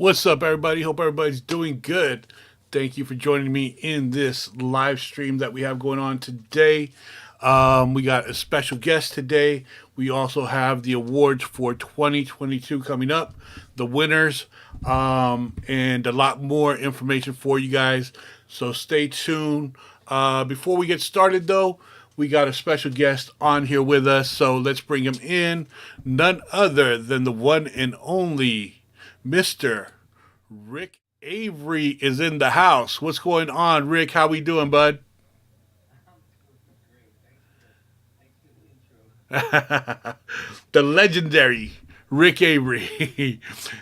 What's up, everybody? Hope everybody's doing good. Thank you for joining me in this live stream that we have going on today. We got a special guest today. We also have the awards for 2022 coming up, the winners, and a lot more information for you guys. So stay tuned. Before we get started, though, we got a special guest on here with us. So let's bring him in. None other than the one and only Mr. Rick Avery is in the house. What's going on, Rick? How we doing, bud? The legendary Rick Avery.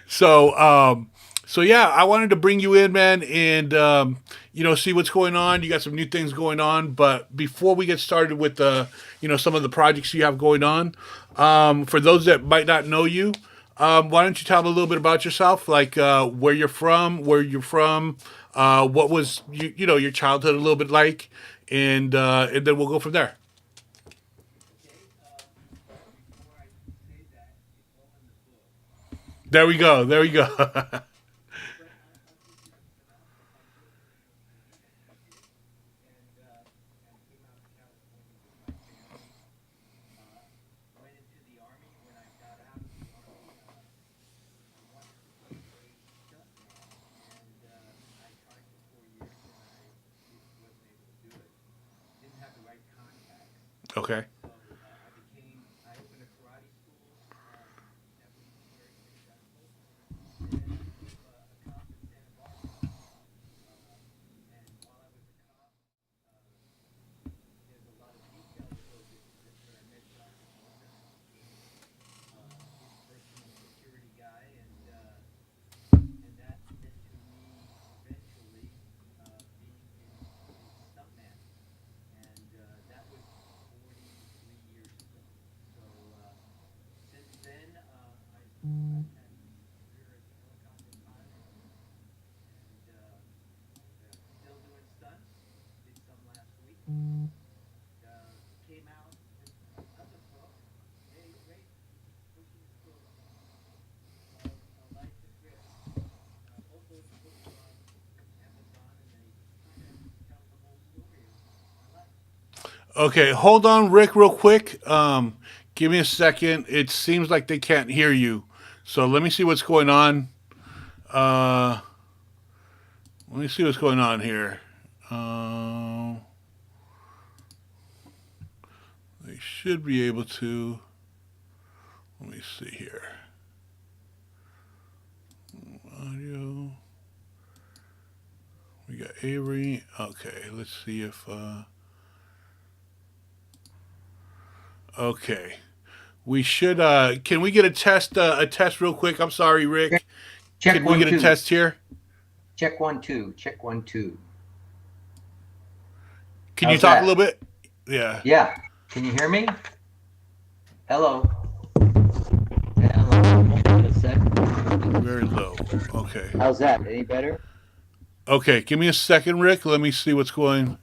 so, so yeah, I wanted to bring you in, man, and see what's going on. You got some new things going on, but before we get started with some of the projects you have going on, for those that might not know you, why don't you tell me a little bit about yourself, like where you're from, what was your childhood a little bit like, and then we'll go from there. There we go. There we go. Okay. Okay, hold on, Rick, real quick. Give me a second. It seems like they can't hear you. So let me see what's going on. Uh, Let me see what's going on here. They should be able to. Let me see here. Audio. We got Avery. Okay, let's see if. Okay, we should. Can we get a test? A test real quick. I'm sorry, Check, Rick. check Can we one, get a two. test here? Check one, two. Check one, two. Can you How's talk a little that? bit? Yeah. Yeah. Can you hear me? Hello. Hello. Hold on a sec. Very low. Okay. How's that? Any better? Okay. Give me a second, Rick. Let me see what's going.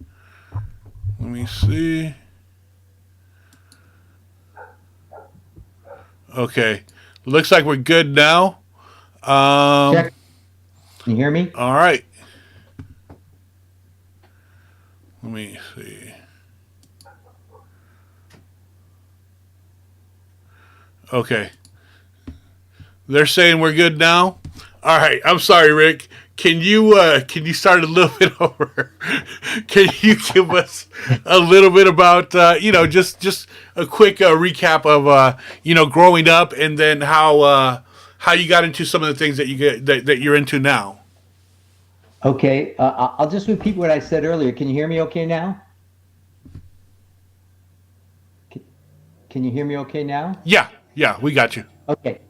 Let me see. Okay. Looks like we're good now. Um. Check. Can you hear me? All right. Let me see. Okay. They're saying we're good now. All right. I'm sorry, Rick. Can you start a little bit over? Can you give us a little bit about just a quick recap of growing up and then how you got into some of the things that that you're into now. Okay. I'll just repeat what I said earlier. Can you hear me okay now? Can, can you hear me okay now? Yeah, yeah, we got you. Okay.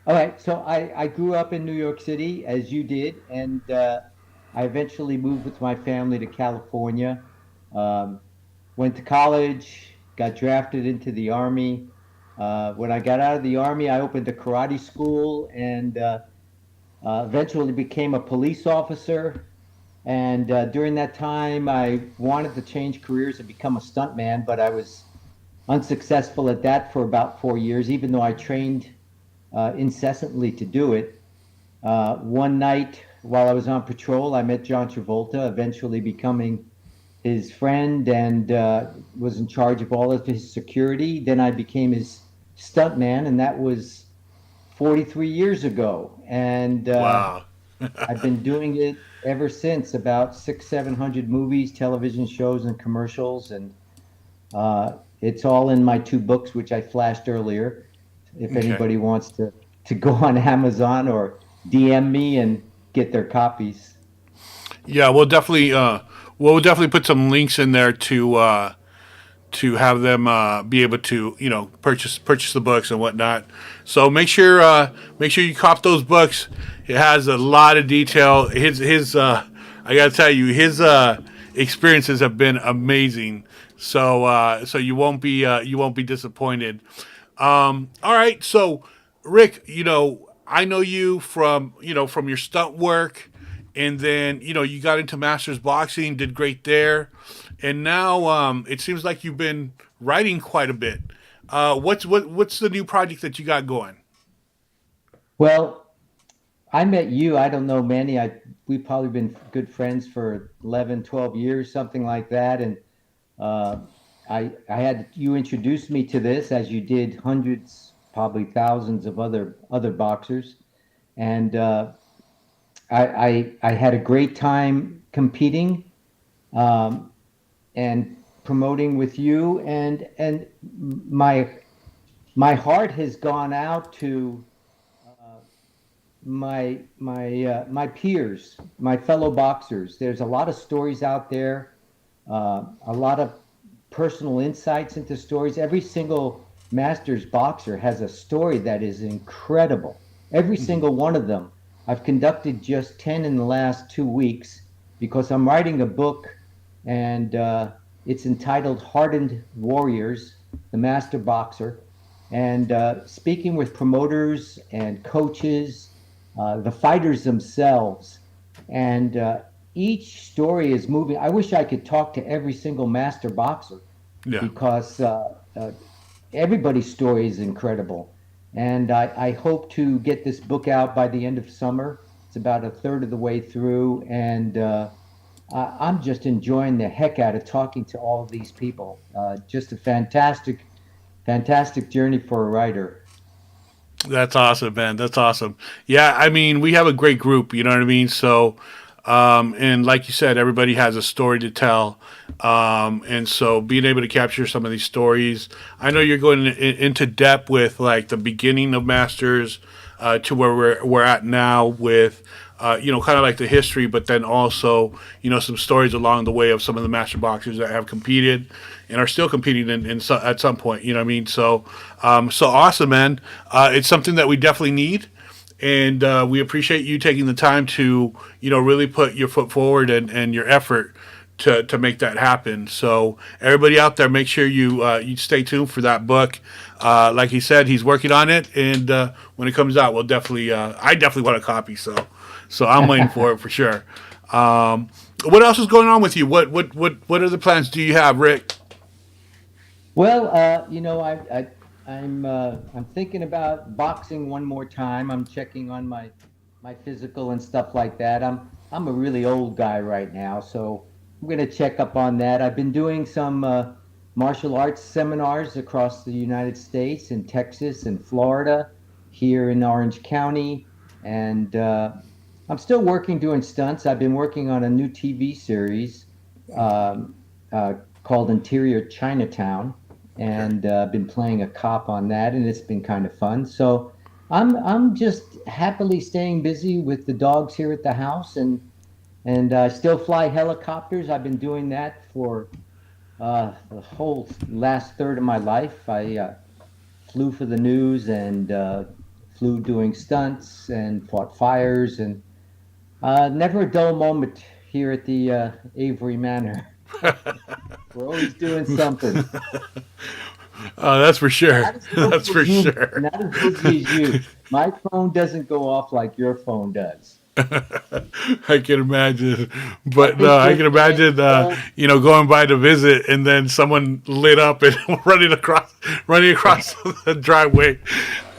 All right. So I grew up in New York City, as you did, and I eventually moved with my family to California. Um, Went to college, got drafted into the Army. When I got out of the Army, I opened a karate school and eventually became a police officer. And during that time, I wanted to change careers and become a stuntman, but I was unsuccessful at that for about 4 years, even though I trained incessantly to do it. One night while I was on patrol, I met John Travolta, eventually becoming his friend and was in charge of all of his security. Then I became his stuntman, and that was 43 years ago. And Wow. I've been doing it ever since, about 700 movies, television shows, and commercials. And it's all in my two books, which I flashed earlier. If Okay. anybody wants to go on Amazon or DM me and get their copies. Yeah, we'll definitely put some links in there to have them be able to purchase the books and whatnot. So make sure you cop those books. It has a lot of detail. His I gotta tell you, his experiences have been amazing. So you won't be disappointed. All right, so Rick, I know you from from your stunt work, and then you got into masters boxing, did great there, and now it seems like you've been writing quite a bit. What's the new project that you got going? Well, I met you. I don't know Manny. We've probably been good friends for 11, 12 years, something like that. And uh, I had you introduced me to this as you did hundreds, probably thousands of other boxers. And I had a great time competing um, and promoting with you. And my my heart has gone out to my peers, my fellow boxers. There's a lot of stories out there, a lot of personal insights into stories. Every single Masters boxer has a story that is incredible. Every single one of them. I've conducted just 10 in the last 2 weeks because I'm writing a book, and it's entitled Hardened Warriors, the Master Boxer. And speaking with promoters and coaches, the fighters themselves, and each story is moving. I wish I could talk to every single master boxer Yeah. because everybody's story is incredible. And I hope to get this book out by the end of summer. It's about a third of the way through, and I'm just enjoying the heck out of talking to all of these people. Just a fantastic journey for a writer. That's awesome, man. That's awesome. Yeah, I mean, we have a great group. You know what I mean? So, and like you said, everybody has a story to tell. And so, being able to capture some of these stories, I know you're going into depth with like the beginning of Masters to where we're at now with. Kind of like the history, but then also, some stories along the way of some of the master boxers that have competed and are still competing at some point. You know what I mean? So awesome, man. It's something that we definitely need, and we appreciate you taking the time to, really put your foot forward and your effort to make that happen. So everybody out there, make sure you stay tuned for that book. Like he said, he's working on it, and when it comes out, we'll definitely I definitely want a copy. So I'm waiting for it for sure. What else is going on with you? What other plans do you have, Rick? Well, I'm thinking about boxing one more time. I'm checking on my physical and stuff like that. I'm a really old guy right now, so I'm going to check up on that. I've been doing some martial arts seminars across the United States, in Texas and Florida, here in Orange County, and I'm still working doing stunts. I've been working on a new TV series um, uh, called Interior Chinatown, Okay. and been playing a cop on that, and it's been kind of fun. So I'm just happily staying busy with the dogs here at the house, and still fly helicopters. I've been doing that for the whole last third of my life. I flew for the news and flew doing stunts and fought fires, and never a dull moment here at the Avery Manor. We're always doing something. That's for sure. Not as That's busy for as you. sure. Not as busy as you. My phone doesn't go off like your phone does. I can imagine, I but no, think I you're can imagine, old. going by to visit and then someone lit up and running across the driveway.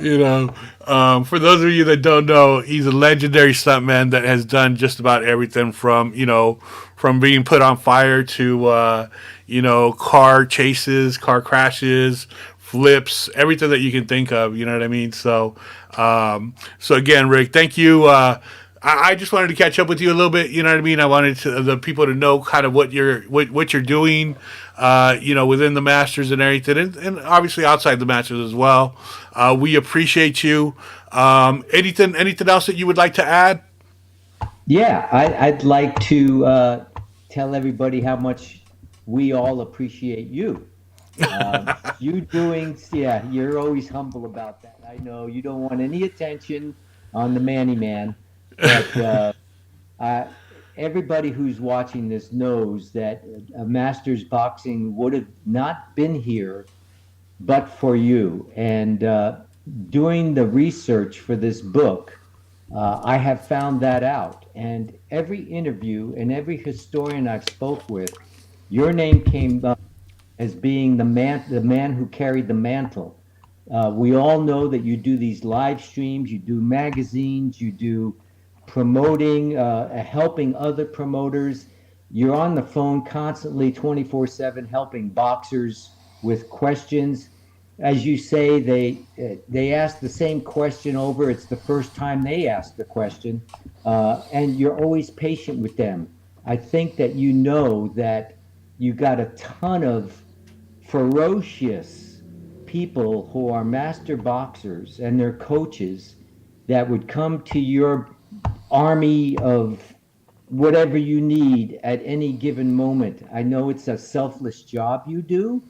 You know, For those of you that don't know, he's a legendary stuntman that has done just about everything from, from being put on fire to, car chases, car crashes, flips, everything that you can think of. You know what I mean? So again, Rick, thank you. I just wanted to catch up with you a little bit. You know what I mean? I wanted the people to know kind of what you're doing, within the Masters and everything, and obviously outside the Masters as well. We appreciate you. Anything else that you would like to add? Yeah, I'd like to tell everybody how much we all appreciate you. You doing, yeah, you're always humble about that. I know you don't want any attention on the Manny Man, but uh, everybody who's watching this knows that Masters Boxing would have not been here but for you. And doing the research for this book, I have found that out. And every interview and every historian I've spoke with, your name came up as being the man who carried the mantle. We all know that you do these live streams, you do magazines, you do promoting, helping other promoters. You're on the phone constantly, 24/7, helping boxers with questions. As you say, they ask the same question over. It's the first time they ask the question, and you're always patient with them. I think that you know that you got a ton of ferocious people who are master boxers and their coaches that would come to your army of whatever you need at any given moment. I know it's a selfless job you do,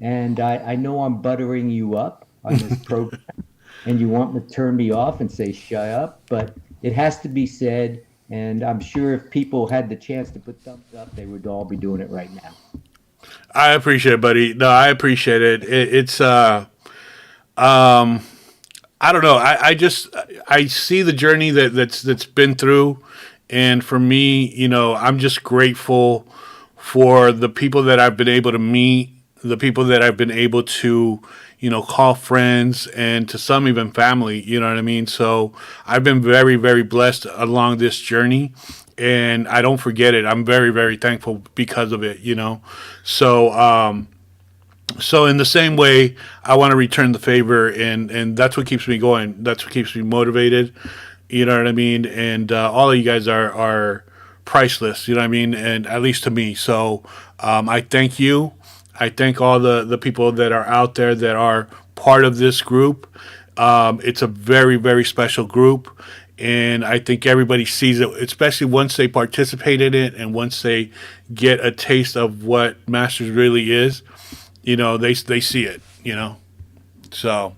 and I know I'm buttering you up on this program, and you want to turn me off and say, shut up, but it has to be said. And I'm sure if people had the chance to put thumbs up, they would all be doing it right now. I appreciate it, buddy. No, I appreciate it. It's I don't know. I see the journey that's been through, and for me, I'm just grateful for the people that I've been able to meet, the people that I've been able to, call friends, and to some even family. You know what I mean? So I've been very, very blessed along this journey, and I don't forget it. I'm very, very thankful because of it. So in the same way, I want to return the favor, and that's what keeps me going. That's what keeps me motivated. You know what I mean? And all of you guys are priceless. You know what I mean? And at least to me. So I thank you. I thank all the people that are out there that are part of this group. It's a very, very special group. And I think everybody sees it, especially once they participate in it and once they get a taste of what Masters really is. They see it. So,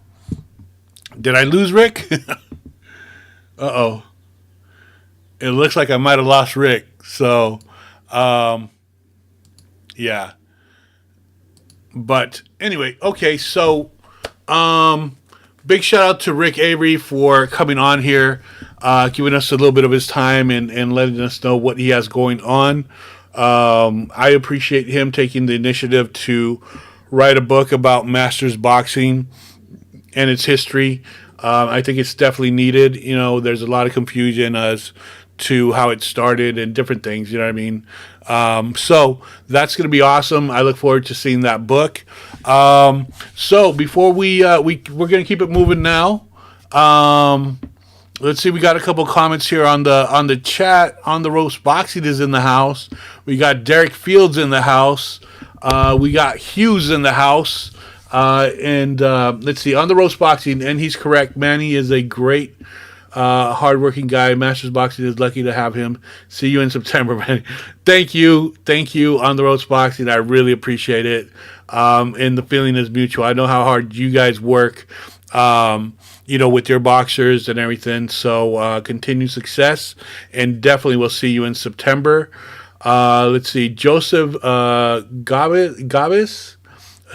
did I lose Rick? Uh-oh. It looks like I might have lost Rick. So, yeah. But anyway, okay. So, big shout out to Rick Avery for coming on here, giving us a little bit of his time and letting us know what he has going on. I appreciate him taking the initiative to write a book about Masters boxing and its history. I think it's definitely needed. There's a lot of confusion as to how it started and different things. You know what I mean? So that's going to be awesome. I look forward to seeing that book. So before we're going to keep it moving now. Let's see. We got a couple comments here on the chat. On the Roast Boxing is in the house. We got Derek Fields in the house. We got Hughes in the house. And let's see, on the Roast Boxing, and he's correct. Manny is a great, hardworking guy. Masters Boxing is lucky to have him. See you in September, Manny. Thank you on the Roast Boxing. I really appreciate it. And the feeling is mutual. I know how hard you guys work, with your boxers and everything. So continued success, and definitely we'll see you in September. Let's see, Joseph Gavis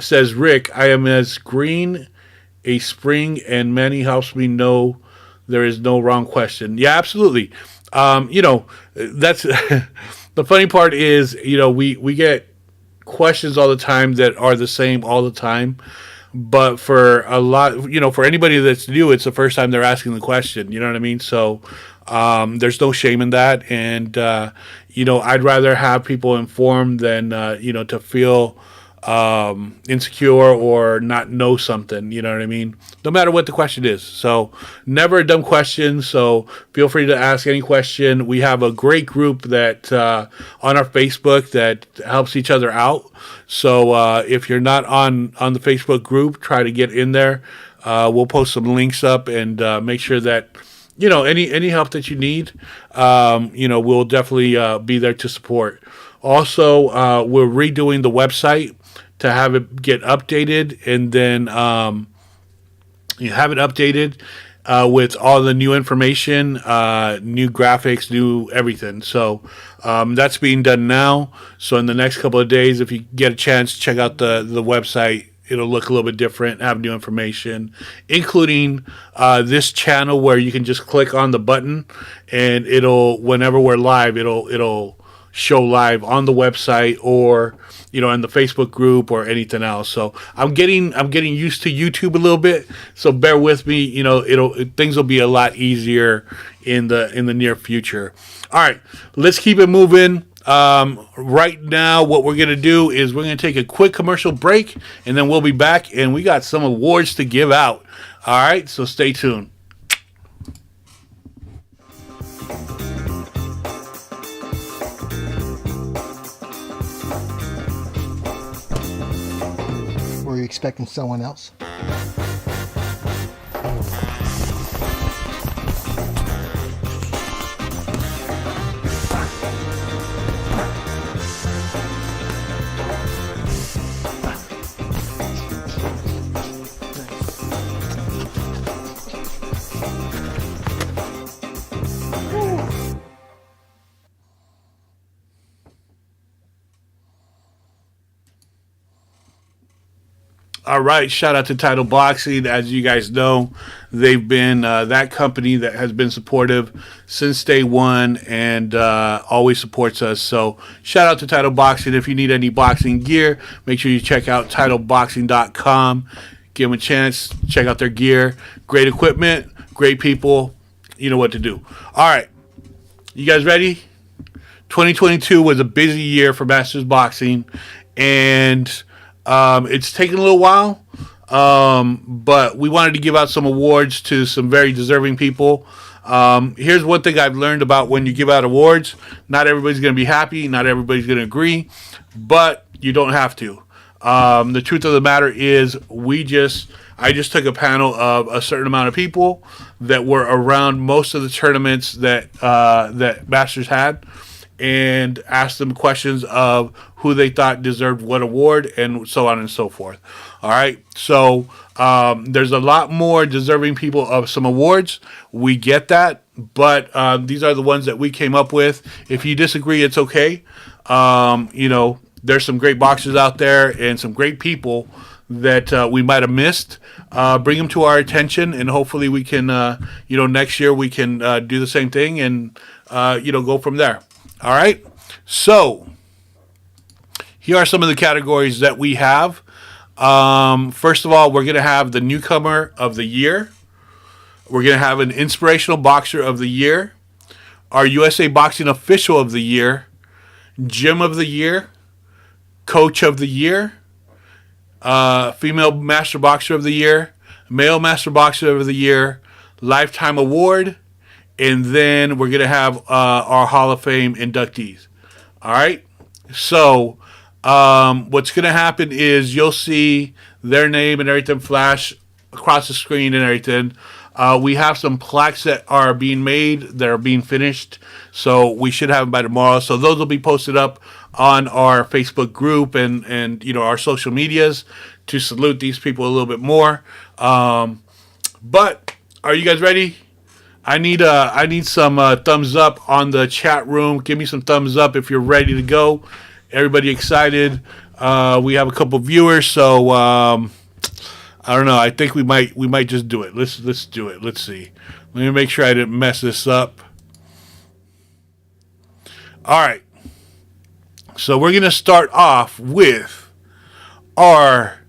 says, Rick, I am as green a spring, and Manny helps me know there is no wrong question. Yeah, absolutely. That's the funny part is, we get questions all the time that are the same all the time. But for a lot, for anybody that's new, it's the first time they're asking the question. You know what I mean? So there's no shame in that, and I'd rather have people informed than to feel insecure or not know something. You know what I mean? No matter what the question is. So never a dumb question. So feel free to ask any question. We have a great group that on our Facebook that helps each other out. So if you're not on the Facebook group, try to get in there. We'll post some links up and make sure that any help that you need, we'll definitely be there to support. Also, we're redoing the website to have it get updated, and then you have it updated with all the new information, new graphics, new everything. So that's being done now. So in the next couple of days, if you get a chance, check out the website. It'll look a little bit different, have new information, including this channel where you can just click on the button, and whenever we're live, it'll show live on the website or in the Facebook group or anything else. So I'm getting used to YouTube a little bit. So bear with me. Things will be a lot easier in the near future. All right, let's keep it moving. Right now, what we're going to do is we're going to take a quick commercial break, and then we'll be back, and we got some awards to give out. All right, so stay tuned. Were you expecting someone else? All right, shout out to Title Boxing. As you guys know, they've been that company that has been supportive since day one and always supports us. So shout out to Title Boxing. If you need any boxing gear, make sure you check out TitleBoxing.com. Give them a chance. Check out their gear. Great equipment, great people. You know what to do. All right, you guys ready? 2022 was a busy year for Masters Boxing, and it's taken a little while, but we wanted to give out some awards to some very deserving people. Here's one thing I've learned about when you give out awards. Not everybody's going to be happy. Not everybody's going to agree, but you don't have to. The truth of the matter is I just took a panel of a certain amount of people that were around most of the tournaments that Masters had, and asked them questions of who they thought deserved what award and so on and so forth. All right. So there's a lot more deserving people of some awards. We get that. But these are the ones that we came up with. If you disagree, it's okay. There's some great boxers out there and some great people that we might have missed. Bring them to our attention, and hopefully we can, next year we can do the same thing and, go from there. All right. So here are some of the categories that we have. First of all, we're going to have the newcomer of the year. We're going to have an inspirational boxer of the year, our USA Boxing official of the year, gym of the year, coach of the year, female master boxer of the year, male master boxer of the year, lifetime award, and then we're going to have our Hall of Fame inductees. All right? So what's going to happen is you'll see their name and everything flash across the screen and everything. We have some plaques that are being made, that are being finished, so we should have them by tomorrow. So those will be posted up on our Facebook group and our social medias to salute these people a little bit more. But are you guys ready? I need some thumbs up on the chat room. Give me some thumbs up if you're ready to go. Everybody excited? We have a couple viewers, so I don't know. I think we might just do it. Let's do it. Let's see. Let me make sure I didn't mess this up. All right. So we're gonna start off with our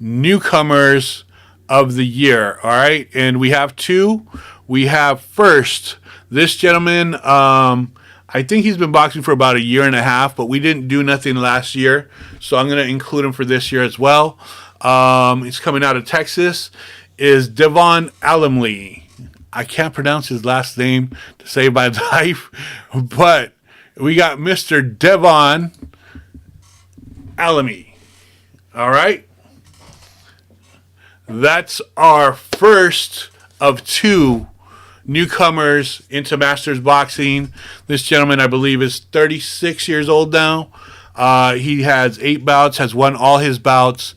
newcomers of the year. All right. And we have two. We have first this gentleman. I think he's been boxing for about a year and a half, but we didn't do nothing last year. So I'm going to include him for this year as well. He's coming out of Texas. Is Devon Alamley. I can't pronounce his last name to save my life, but we got Mr. Devon Alamley. All right. That's our first of two newcomers into Masters Boxing. This gentleman, I believe, is 36 years old now. He has 8 bouts, has won all his bouts.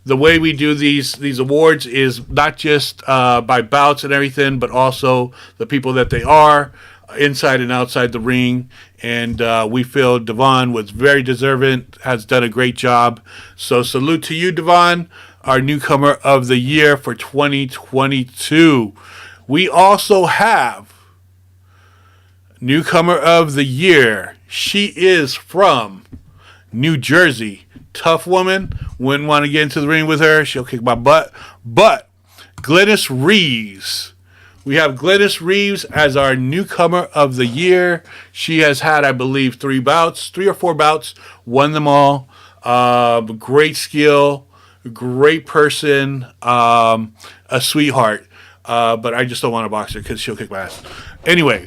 The way we do these awards is not just by bouts and everything, but also the people that they are inside and outside the ring. And we feel Devon was very deserving, has done a great job. So salute to you, Devon, our newcomer of the year for 2022. We also have newcomer of the year. She is from New Jersey. Tough woman. Wouldn't want to get into the ring with her. She'll kick my butt. But Glennis Reeves. We have Glennis Reeves as our newcomer of the year. She has had, I believe, 3 or 4 bouts. Won them all. Great skill. Great person. A sweetheart. But I just don't want to box her because she'll kick my ass. Anyway,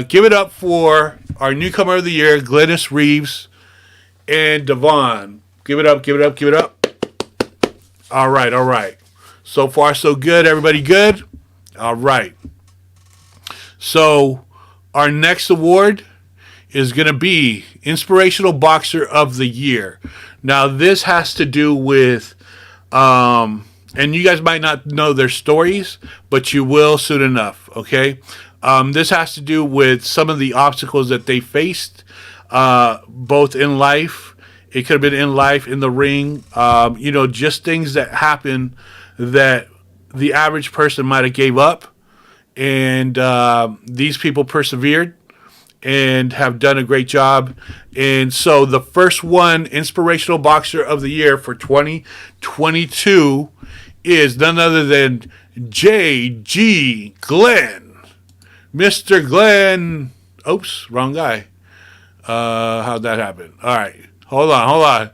give it up for our newcomer of the year, Glennis Reeves. And Devon. Give it up, give it up, give it up. All right, all right. So far, so good. Everybody good? All right. So our next award is going to be Inspirational Boxer of the Year. Now, this has to do with, and you guys might not know their stories, but you will soon enough, okay? This has to do with some of the obstacles that they faced, both in life. It could have been in life, in the ring, just things that happen that the average person might have gave up. And these people persevered and have done a great job. And so the first one, Inspirational Boxer of the Year for 2022, is none other than J.G. Glenn. Mr. Glenn. Oops, wrong guy. How'd that happen? All right. Hold on.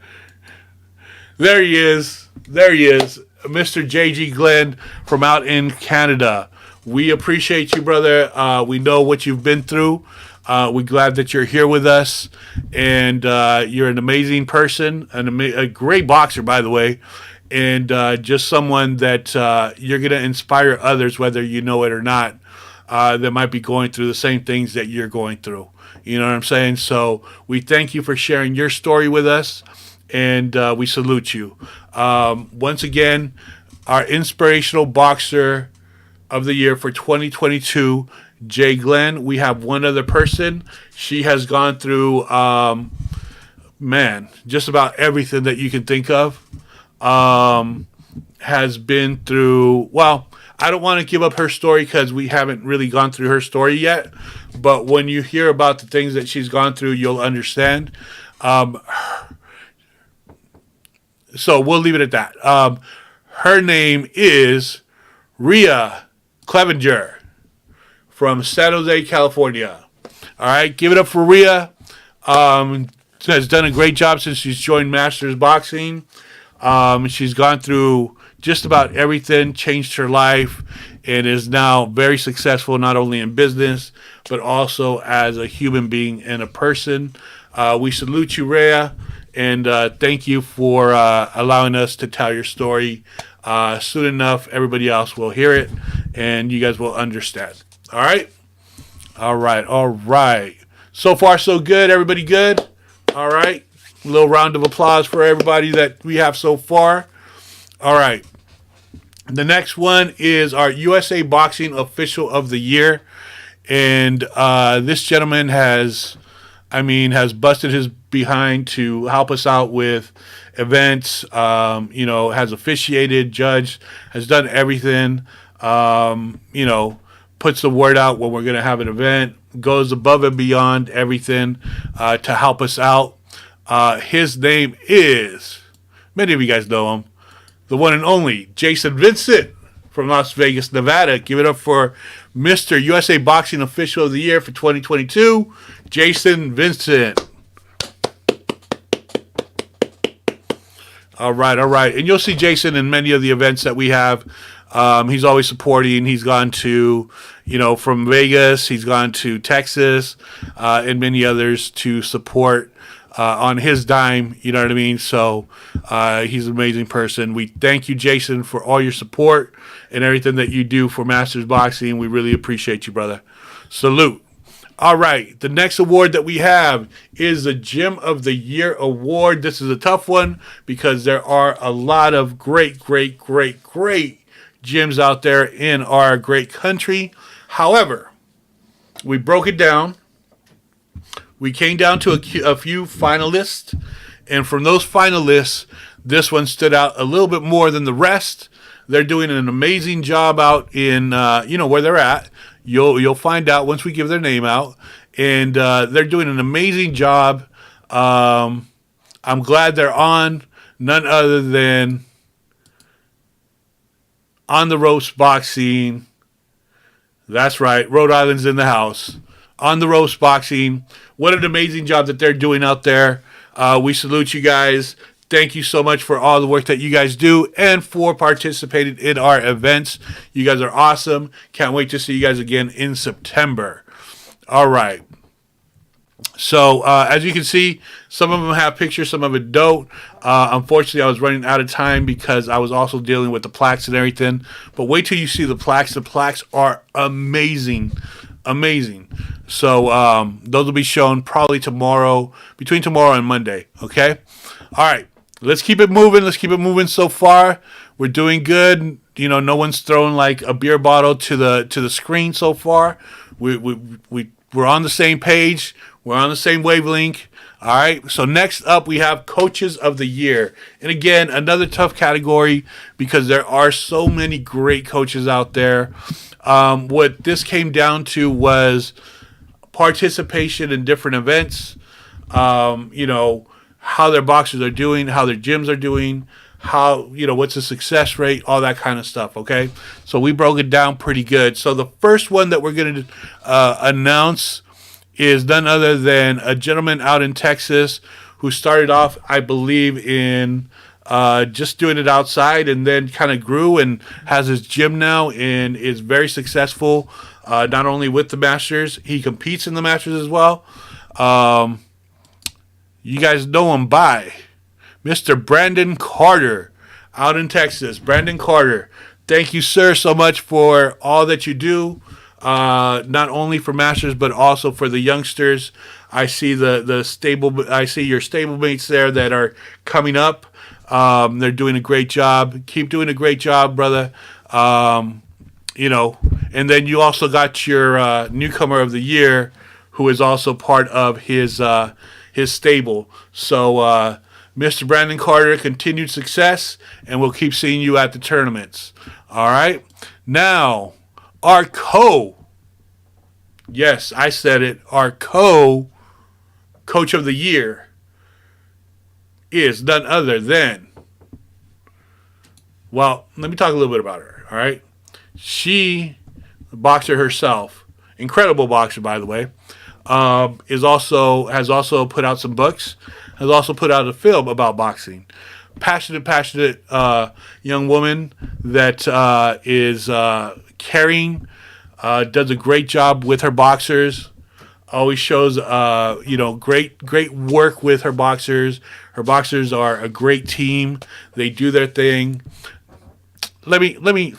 There he is. Mr. J.G. Glenn from out in Canada. We appreciate you, brother. We know what you've been through. We're glad that you're here with us. And you're an amazing person, a great boxer, by the way. And just someone that you're going to inspire others, whether you know it or not, that might be going through the same things that you're going through. You know what I'm saying? So we thank you for sharing your story with us, and we salute you. Once again, our Inspirational Boxer of the Year for 2022, Jay Glenn. We have one other person. She has gone through, just about everything that you can think of. Has been through, I don't want to give up her story because we haven't really gone through her story yet. But when you hear about the things that she's gone through, you'll understand. So we'll leave it at that. Her name is Rhea Clevenger from San Jose, California. All right, give it up for Rhea. Has done a great job since she's joined Masters Boxing. She's gone through just about everything, changed her life, and is now very successful, not only in business, but also as a human being and a person. We salute you, Rhea, and thank you for allowing us to tell your story. Soon enough, everybody else will hear it, and you guys will understand. All right? All right. So far, so good. Everybody good? All right. A little round of applause for everybody that we have so far. All right. The next one is our USA Boxing Official of the Year. And this gentleman has busted his behind to help us out with events, has officiated, judged, has done everything, puts the word out when we're going to have an event, goes above and beyond everything to help us out. His name is Many of you guys know him. The one and only Jason Vincent from Las Vegas, Nevada. Give it up for Mr. USA Boxing Official of the Year for 2022, Jason Vincent. All right. And you'll see Jason in many of the events that we have. He's always supporting. He's gone to, from Vegas. He's gone to Texas and many others to support on his dime. You know what I mean? So he's an amazing person. We thank you, Jason, for all your support and everything that you do for Masters Boxing. We really appreciate you, brother. Salute. All right, the next award that we have is the Gym of the Year Award. This is a tough one because there are a lot of great gyms out there in our great country. However, we broke it down. We came down to a few finalists, and from those finalists, this one stood out a little bit more than the rest. They're doing an amazing job out in, where they're at. You'll find out once we give their name out. And they're doing an amazing job. I'm glad they're on. None other than On the Ropes Boxing. That's right. Rhode Island's in the house. On the Ropes Boxing. What an amazing job that they're doing out there. We salute you guys. Thank you so much for all the work that you guys do and for participating in our events. You guys are awesome. Can't wait to see you guys again in September. All right. So, as you can see, some of them have pictures, some of it don't. Unfortunately, I was running out of time because I was also dealing with the plaques and everything. But wait till you see the plaques. The plaques are amazing. So, those will be shown probably tomorrow, between tomorrow and Monday. Okay? All right. Let's keep it moving. So far, we're doing good. No one's thrown like a beer bottle to the screen so far. We're on the same page. We're on the same wavelength. All right. So next up, we have Coaches of the Year. And again, another tough category because there are so many great coaches out there. What this came down to was participation in different events. How their boxers are doing, how their gyms are doing, what's the success rate, all that kind of stuff, okay? So we broke it down pretty good. So the first one that we're going to announce is none other than a gentleman out in Texas who started off, I believe, in just doing it outside and then kind of grew and has his gym now and is very successful, not only with the Masters, he competes in the Masters as well. You guys know him by Mr. Brandon Carter out in Texas. Brandon Carter, thank you, sir, so much for all that you do, not only for Masters but also for the youngsters. I see the stable. I see your stablemates there that are coming up. They're doing a great job. Keep doing a great job, brother. And then you also got your newcomer of the year, who is also part of his stable. So, Mr. Brandon Carter, continued success, and we'll keep seeing you at the tournaments. All right. Now, our yes, I said it, our Coach of the Year is none other than, well, let me talk a little bit about her. All right. She, the boxer herself, incredible boxer, by the way, has also put out some books, has also put out a film about boxing. Passionate young woman that is caring, does a great job with her boxers. Always shows great work with her boxers. Her boxers are a great team. They do their thing. Let me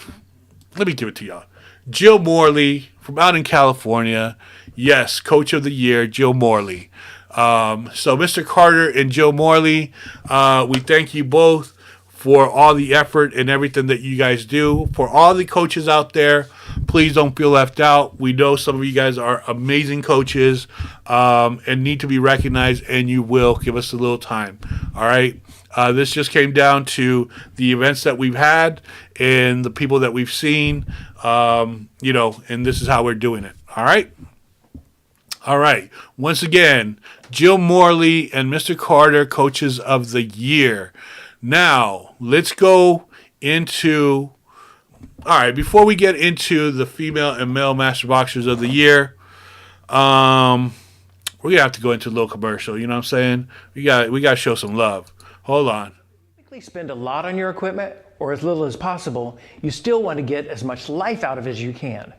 give it to y'all. Jill Morley from out in California. Yes, Coach of the Year, Jill Morley. So Mr. Carter and Jill Morley, we thank you both for all the effort and everything that you guys do. For all the coaches out there, please don't feel left out. We know some of you guys are amazing coaches and need to be recognized, and you will. Give us a little time. All right? This just came down to the events that we've had and the people that we've seen, and this is how we're doing it. All right? All right. Once again, Jill Morley and Mr. Carter, Coaches of the Year. Now, let's go into. All right, before we get into the female and male master boxers of the year, we're gonna have to go into a little commercial. You know what I'm saying? We got to show some love. Hold on. Typically spend a lot on your equipment or as little as possible, you still want to get as much life out of it as you can.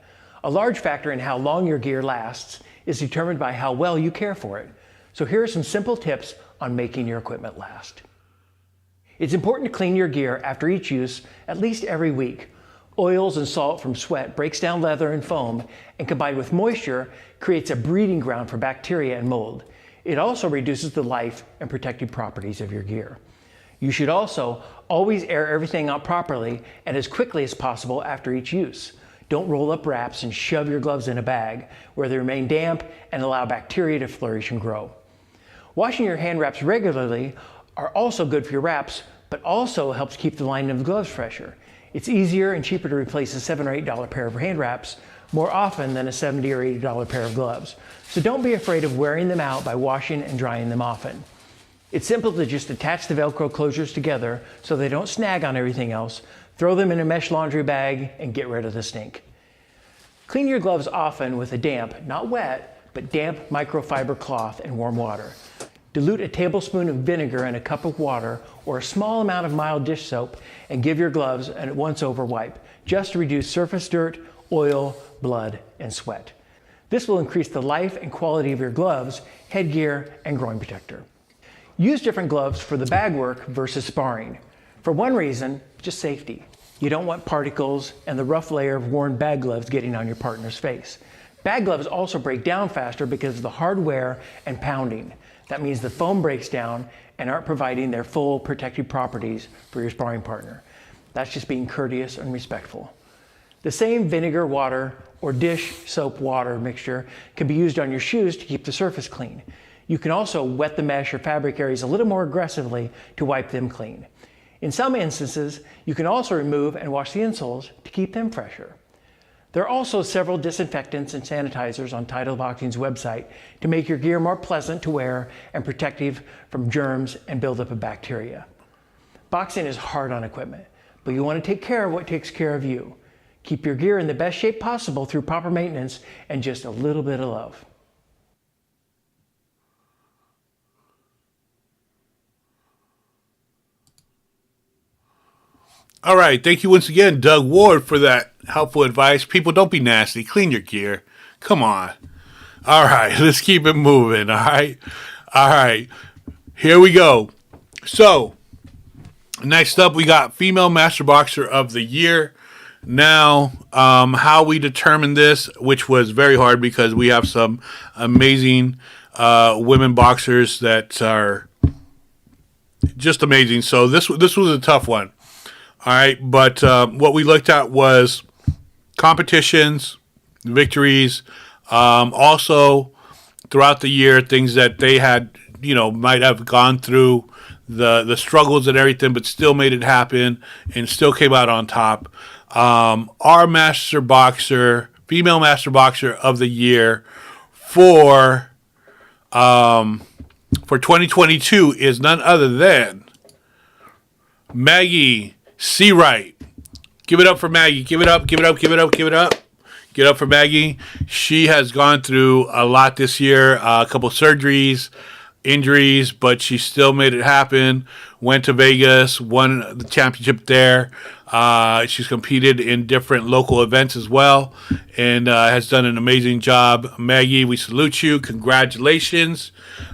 A large factor in how long your gear lasts is determined by how well you care for it. So here are some simple tips on making your equipment last. It's important to clean your gear after each use at least every week. Oils and salt from sweat breaks down leather and foam, and combined with moisture creates a breeding ground for bacteria and mold. It also reduces the life and protective properties of your gear. You should also always air everything out properly and as quickly as possible after each use. Don't roll up wraps and shove your gloves in a bag where they remain damp and allow bacteria to flourish and grow. Washing your hand wraps regularly are also good for your wraps, but also helps keep the lining of the gloves fresher. It's easier and cheaper to replace a $7 or $8 pair of hand wraps more often than a $70 or $80 pair of gloves. So don't be afraid of wearing them out by washing and drying them often. It's simple to just attach the Velcro closures together so they don't snag on everything else, throw them in a mesh laundry bag, and get rid of the stink. Clean your gloves often with a damp, not wet, but damp microfiber cloth and warm water. Dilute a tablespoon of vinegar in a cup of water or a small amount of mild dish soap and give your gloves a once-over wipe, just to reduce surface dirt, oil, blood, and sweat. This will increase the life and quality of your gloves, headgear, and groin protector. Use different gloves for the bag work versus sparring. For one reason, just safety. You don't want particles and the rough layer of worn bag gloves getting on your partner's face. Bag gloves also break down faster because of the hard wear and pounding. That means the foam breaks down and aren't providing their full protective properties for your sparring partner. That's just being courteous and respectful. The same vinegar, water, or dish soap water mixture can be used on your shoes to keep the surface clean. You can also wet the mesh or fabric areas a little more aggressively to wipe them clean. In some instances, you can also remove and wash the insoles to keep them fresher. There are also several disinfectants and sanitizers on Title Boxing's website to make your gear more pleasant to wear and protective from germs and buildup of bacteria. Boxing is hard on equipment, but you want to take care of what takes care of you. Keep your gear in the best shape possible through proper maintenance and just a little bit of love. All right. Thank you once again, Doug Ward, for that helpful advice. People, don't be nasty. Clean your gear. Come on. All right. Let's keep it moving. All right. All right. Here we go. So, next up, we got Female Master Boxer of the Year. Now, how we determine this, which was very hard because we have some amazing women boxers that are just amazing. So this was a tough one. All right, but what we looked at was competitions, victories, also throughout the year, things that they had, might have gone through the struggles and everything, but still made it happen and still came out on top. Our master boxer, female master boxer of the year for 2022 is none other than Maggie Seawright. Give it up for Maggie. Give it up, give it up, give it up, give it up. Get up for Maggie. She has gone through a lot this year, a couple surgeries, injuries, but she still made it happen. Went to Vegas, won the championship there. She's competed in different local events as well and has done an amazing job. Maggie, we salute you. Congratulations.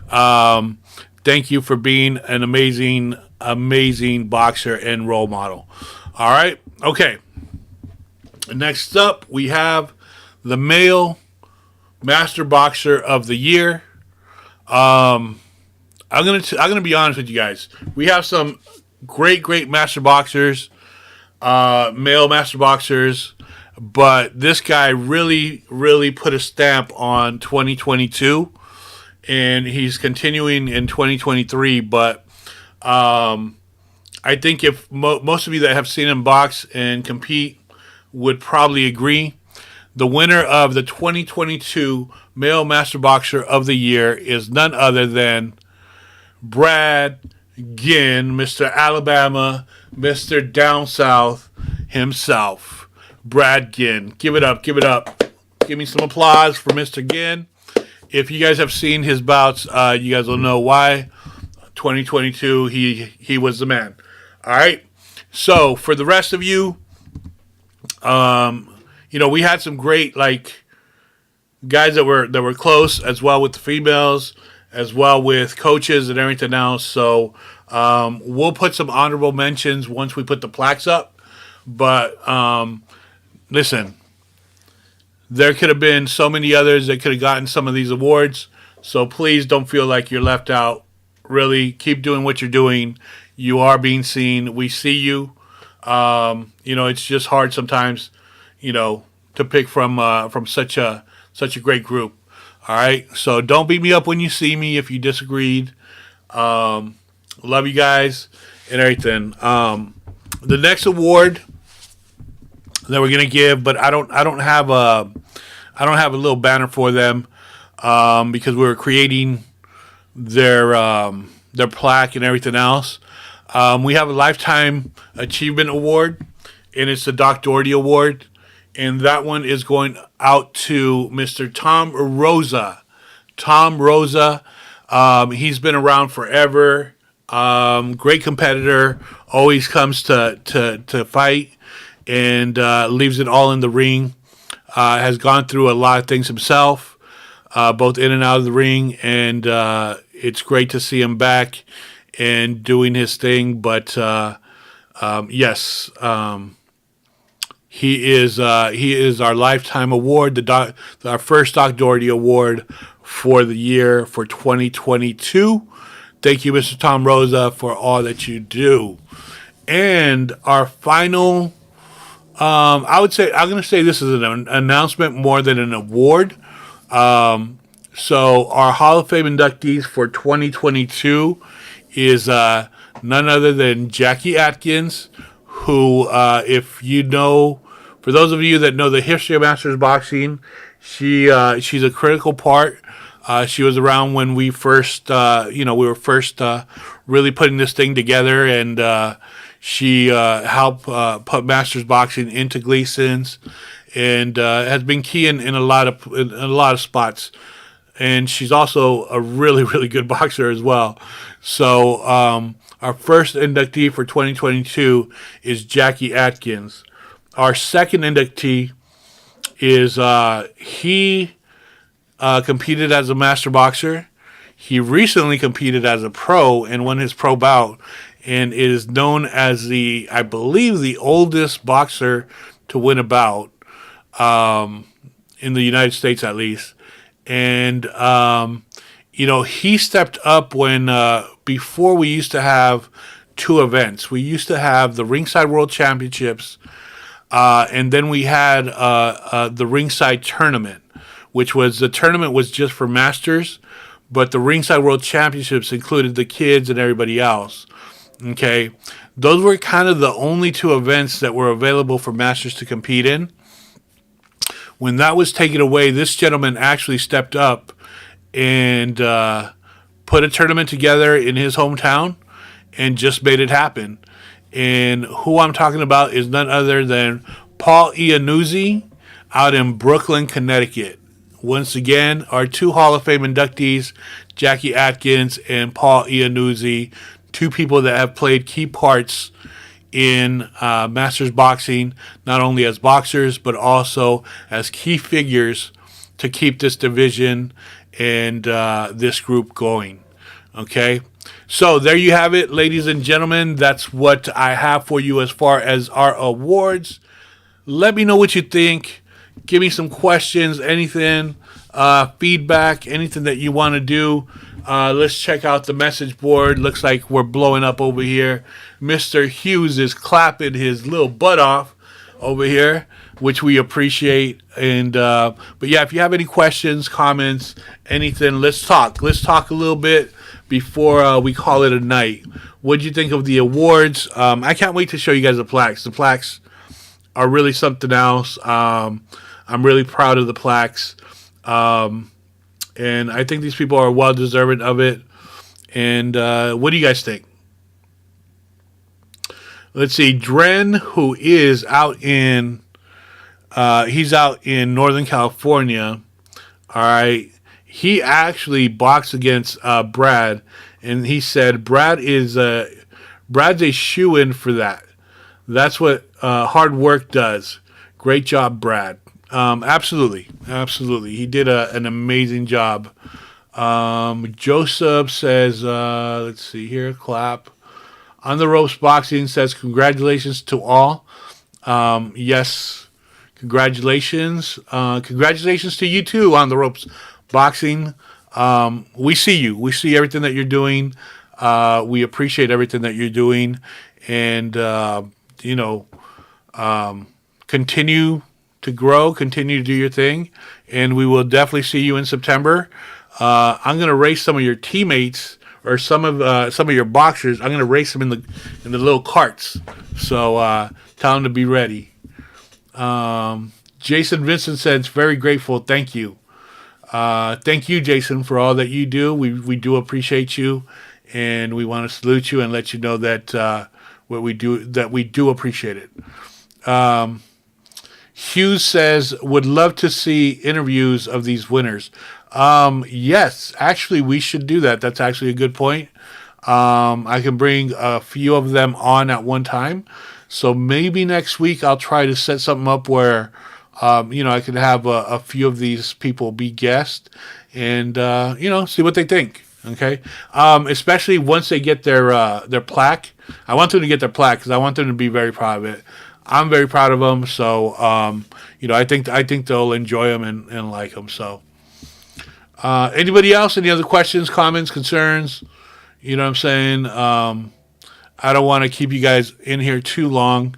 Thank you for being an amazing boxer and role model. All right. Okay. Next up, we have the male master boxer of the year. I'm gonna be honest with you guys. We have some great master boxers, male master boxers, but this guy really put a stamp on 2022, and he's continuing in 2023. But I think if most of you that have seen him box and compete would probably agree, the winner of the 2022 Male Master Boxer of the Year is none other than Brad Ginn, Mr. Alabama, Mr. Down South himself, Brad Ginn. Give it up, give it up. Give me some applause for Mr. Ginn. If you guys have seen his bouts, you guys will know why. 2022, he was the man. All right. So for the rest of you, we had some great guys that were close as well with the females, as well with coaches and everything else. So we'll put some honorable mentions once we put the plaques up. But listen, there could have been so many others that could have gotten some of these awards. So please don't feel like you're left out. Really, keep doing what you're doing. You are being seen. We see you. It's just hard sometimes, to pick from such a great group. All right. So don't beat me up when you see me if you disagreed. Love you guys and everything. The next award that we're gonna give, but I don't have a little banner for them because we were creating their plaque and everything else. We have a Lifetime Achievement Award, and it's the Doc Doherty Award, and that one is going out to Mr. Tom Rosa. Tom Rosa, he's been around forever. Great competitor, always comes to fight and leaves it all in the ring. Has gone through a lot of things himself, both in and out of the ring, and it's great to see him back and doing his thing. But yes, he is our Lifetime Award, our first Doc Doherty Award for the year for 2022. Thank you, Mr. Tom Rosa, for all that you do. And our final, I'm going to say this is an announcement more than an award. So our Hall of Fame inductees for 2022 is none other than Jackie Atkins, who, if you know, for those of you that know the history of Masters Boxing, she's a critical part. She was around when we first, we were first really putting this thing together, and she helped put Masters Boxing into Gleason's, and has been key in a lot of spots. And she's also a really, really good boxer as well. So our first inductee for 2022 is Jackie Atkins. Our second inductee is he competed as a master boxer. He recently competed as a pro and won his pro bout, and is known as I believe the oldest boxer to win a bout in the United States, at least. And he stepped up when before we used to have two events. We used to have the Ringside World Championships, and then we had the Ringside Tournament, which was the tournament was just for masters, but the Ringside World Championships included the kids and everybody else. Okay, those were kind of the only two events that were available for masters to compete in. When that was taken away, this gentleman actually stepped up and put a tournament together in his hometown and just made it happen. And who I'm talking about is none other than Paul Iannuzzi out in Brooklyn, Connecticut. Once again, our two Hall of Fame inductees, Jackie Atkins and Paul Iannuzzi, two people that have played key parts in Masters Boxing, not only as boxers, but also as key figures to keep this division and this group going. Okay? So there you have it, ladies and gentlemen. That's what I have for you as far as our awards. Let me know what you think. Give me some questions, anything, feedback, anything that you want to do. Let's check out the message board. Looks like we're blowing up over here. Mr. Hughes is clapping his little butt off over here, which we appreciate. And but yeah, if you have any questions, comments, anything, let's talk. Let's talk a little bit before we call it a night. What'd you think of the awards? I can't wait to show you guys the plaques. The plaques are really something else. I'm really proud of the plaques. And I think these people are well deserving of it. And what do you guys think? let's see, Dren, who is out in, he's out in Northern California. All right. He actually boxed against Brad, and he said Brad's a shoo-in for that. That's what hard work does. Great job, Brad. Absolutely. He did an amazing job. Joseph says, let's see here, clap. On the Ropes Boxing says, congratulations to all. Yes, congratulations. Congratulations to you too, On the Ropes Boxing. We see you. We see everything that you're doing. We appreciate everything that you're doing. And, continue to grow, continue to do your thing. And we will definitely see you in September. I'm going to race some of your teammates or some of your boxers. I'm going to race them in the little carts. So tell them to be ready. Jason Vincent says, very grateful. Thank you. Thank you, Jason, for all that you do. We do appreciate you, and we want to salute you and let you know that we do appreciate it. Hughes says, would love to see interviews of these winners. Yes, actually, we should do that. That's actually a good point. I can bring a few of them on at one time. So maybe next week I'll try to set something up where, I could have a few of these people be guests and, see what they think. Okay. Especially once they get their plaque. I want them to get their plaque because I want them to be very proud of it. I'm very proud of them. So, I think they'll enjoy them and like them. So, anybody else? Any other questions, comments, concerns? You know what I'm saying? I don't want to keep you guys in here too long.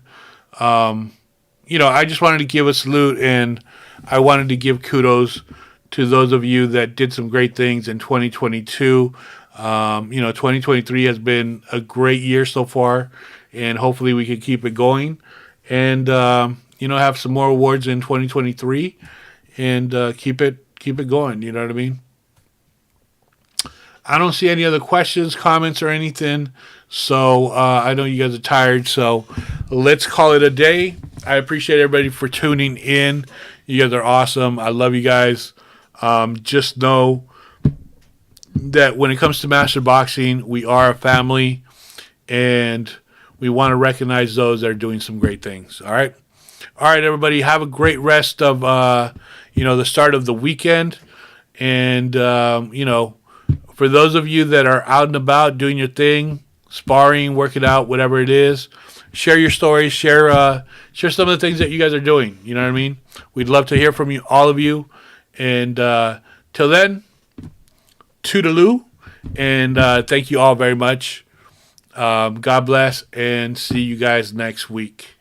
I just wanted to give a salute, and I wanted to give kudos to those of you that did some great things in 2022. 2023 has been a great year so far, and hopefully we can keep it going and, have some more awards in 2023 and keep it going. You know what I mean? I don't see any other questions, comments, or anything. So I know you guys are tired. So let's call it a day. I appreciate everybody for tuning in. You guys are awesome. I love you guys. Just know that when it comes to Master Boxing, we are a family, and we want to recognize those that are doing some great things. All right? All right, everybody. Have a great rest of, the start of the weekend. And, for those of you that are out and about doing your thing, sparring, working out, whatever it is, share your stories, share some of the things that you guys are doing. You know what I mean? We'd love to hear from you, all of you. And till then, toodaloo. And thank you all very much. God bless, and see you guys next week.